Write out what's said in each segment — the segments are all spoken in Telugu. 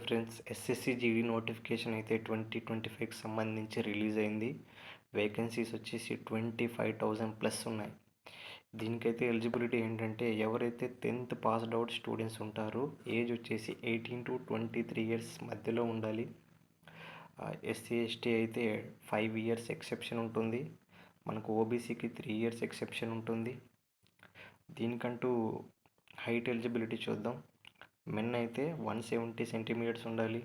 ఫ్రెండ్స్, ఎస్ఎస్సి జీడీ నోటిఫికేషన్ అయితే 2025కి సంబంధించి రిలీజ్ అయింది. వేకెన్సీస్ వచ్చేసి 25,000 ప్లస్ ఉన్నాయి. దీనికైతే ఎలిజిబిలిటీ ఏంటంటే ఎవరైతే 10th పాస్డ్ అవుట్ స్టూడెంట్స్ ఉంటారో ఏజ్ వచ్చేసి 18 to 23 ఇయర్స్ మధ్యలో ఉండాలి. ఎస్సీ ఎస్టీ అయితే 5 ఇయర్స్ ఎక్సెప్షన్ ఉంటుంది. మనకు ఓబీసీకి 3 ఇయర్స్ ఎక్సెప్షన్ ఉంటుంది. దీనికంటూ హైట్ ఎలిజిబిలిటీ చూద్దాం. మెన్ అయితే 170 సెంటీమీటర్స్ ఉండాలి.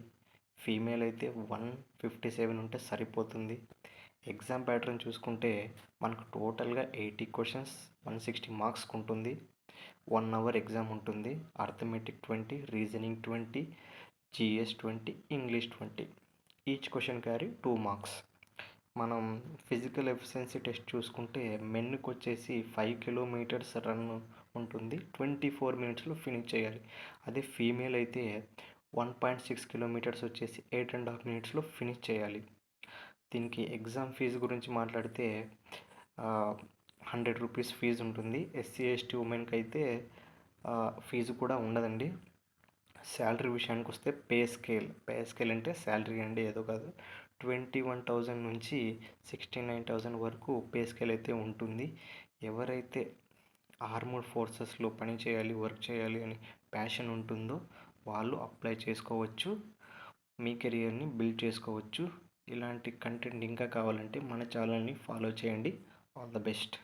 ఫీమేల్ అయితే 157 ఉంటే సరిపోతుంది. ఎగ్జామ్ ప్యాటర్న్ చూసుకుంటే మనకు టోటల్గా 80 క్వశ్చన్స్ 160 మార్క్స్కి ఉంటుంది. 1 అవర్ ఎగ్జామ్ ఉంటుంది. Arithmetic 20, reasoning 20, GS 20, English 20. Each question carry 2 marks. మనం ఫిజికల్ ఎఫిషియన్సీ టెస్ట్ చూసుకుంటే మెన్కి వచ్చేసి 5 కిలోమీటర్స్ రన్ ఉంటుంది. 24 మినిట్స్లో ఫినిష్ చేయాలి. అదే ఫీమేల్ అయితే 1.6 కిలోమీటర్స్ వచ్చేసి 8.5 మినిట్స్లో ఫినిష్ చేయాలి. దీనికి ఎగ్జామ్ ఫీజు గురించి మాట్లాడితే 100 రూపీస్ ఫీజు ఉంటుంది. ఎస్సీ ఎస్టీ ఉమెన్కి అయితే ఫీజు కూడా ఉండదండి. శాలరీ విషయానికి వస్తే పే స్కేల్ అంటే శాలరీ అండి, ఏదో కాదు. 21,000 నుంచి 69,000 వరకు పే స్కేల్ అయితే ఉంటుంది. ఎవరైతే ఆర్మ్డ్ ఫోర్సెస్లో పని చేయాలి, వర్క్ చేయాలి అని ప్యాషన్ ఉంటుందో వాళ్ళు అప్లై చేసుకోవచ్చు. మీ కెరియర్ని బిల్డ్ చేసుకోవచ్చు. ఇలాంటి కంటెంట్ ఇంకా కావాలంటే మన ఛానల్ని ఫాలో చేయండి. All the best.